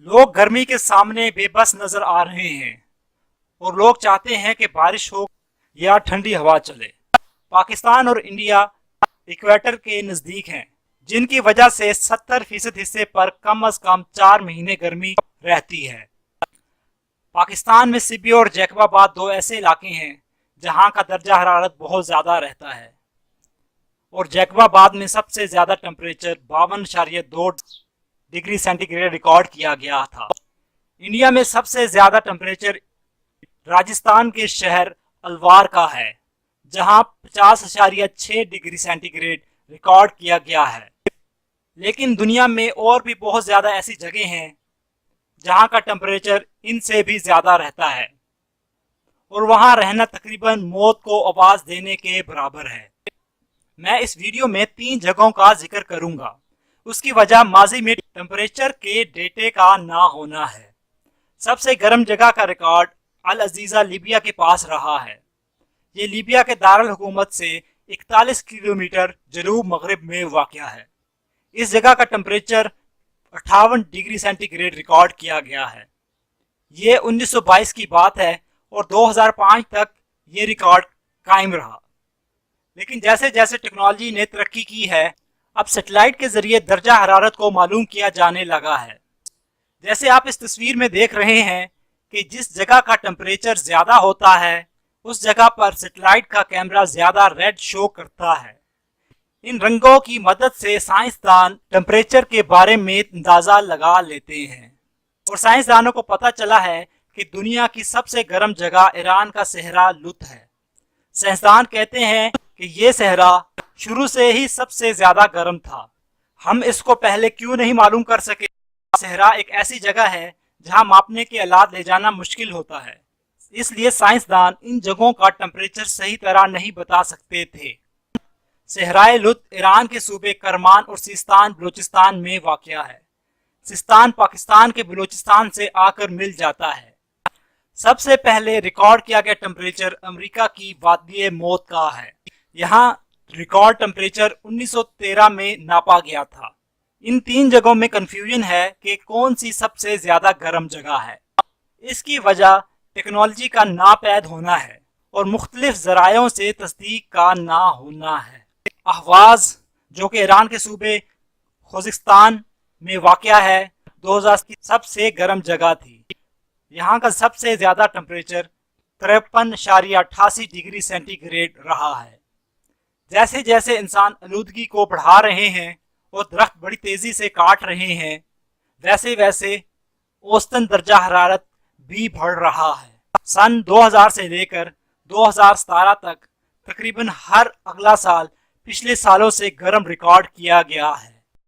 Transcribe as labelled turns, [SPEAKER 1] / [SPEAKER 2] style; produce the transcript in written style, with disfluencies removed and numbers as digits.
[SPEAKER 1] लोग गर्मी के सामने बेबस नजर आ रहे हैं और लोग चाहते हैं कि बारिश हो या ठंडी हवा चले। पाकिस्तान और इंडिया इक्वेटर के नज़दीक हैं, जिनकी वजह से 70% हिस्से पर कम अज कम 4 महीने गर्मी रहती है। पाकिस्तान में सिबी और जैकबाबाद दो ऐसे इलाके हैं जहां का दर्जा हरारत बहुत ज़्यादा रहता है और जैकबाबाद में सबसे ज़्यादा टेम्परेचर 52.2 डिग्री सेंटीग्रेड रिकॉर्ड किया गया था। इंडिया में सबसे ज़्यादा टेम्परेचर राजस्थान के शहर अलवार का है, जहां 50.6 डिग्री सेंटीग्रेड रिकॉर्ड किया गया है। लेकिन दुनिया में और भी बहुत ज़्यादा ऐसी जगह हैं जहां का टेम्परेचर इनसे भी ज़्यादा रहता है और वहां रहना तकरीबन मौत को आवाज़ देने के बराबर है। मैं इस वीडियो में 3 जगहों का जिक्र करूंगा। उसकी वजह माजी में टेम्परेचर के डेटे का ना होना है। सबसे गर्म जगह का रिकॉर्ड अल अजीज़ा लीबिया के पास रहा है। ये लीबिया के दारुल हुकूमत से 41 किलोमीटर जनूब मगरिब में वाक़या है। इस जगह का टेम्परेचर 58 डिग्री सेंटीग्रेड रिकॉर्ड किया गया है। ये 1922 की बात है और 2005 तक ये रिकॉर्ड कायम रहा। लेकिन जैसे जैसे टेक्नोलॉजी ने तरक्की की है, अब सैटेलाइट के जरिए दर्जा हरारत को मालूम किया जाने लगा है। जैसे आप इस तस्वीर में देख रहे हैं कि जिस जगह का टेम्परेचर ज़्यादा होता है उस जगह पर सैटेलाइट का कैमरा ज़्यादा रेड शो करता है। इन रंगों की मदद से साइंसदान टेम्परेचर के बारे में अंदाज़ा लगा लेते हैं और साइंसदानों को पता चला है कि दुनिया की सबसे गर्म जगह ईरान का सहरा लुत है। साइंसदान कहते हैं कि ये सहरा शुरू से ही सबसे ज़्यादा गर्म था। हम इसको पहले क्यों नहीं मालूम कर सके? सहरा एक ऐसी जगह है जहां मापने के आलात ले जाना मुश्किल होता है, इसलिए साइंसदान इन जगहों का टेम्परेचर सही तरह नहीं बता सकते थे। सहराए लुत ईरान के सूबे करमान और सिस्तान बलूचिस्तान में वाक़या है। सिस्तान पाकिस्तान के बलूचिस्तान से आकर मिल जाता है। सबसे पहले रिकॉर्ड किया गया टेम्परेचर अमेरिका की वादी मौत का है। यहाँ रिकॉर्ड टेम्परेचर 1913 में नापा गया था। इन 3 जगहों में कंफ्यूजन है कि कौन सी सबसे ज़्यादा गर्म जगह है। इसकी वजह टेक्नोलॉजी का नापैद होना है और मुख्तलिफ ज़रायों से तस्दीक का ना होना है। अहवाज, जो कि ईरान के सूबे खुजिस्तान में वाक़या है, 2000 की सबसे गर्म जगह थी। यहाँ का सबसे ज़्यादा टेम्परेचर 53.88 डिग्री सेंटीग्रेड रहा है। जैसे जैसे इंसान आलूदगी को बढ़ा रहे हैं और दरख्त बड़ी तेज़ी से काट रहे हैं, वैसे वैसे औसतन दर्जा हरारत भी बढ़ रहा है। सन 2000 से लेकर 2017 तक तकरीबन हर अगला साल पिछले सालों से गर्म रिकॉर्ड किया गया है।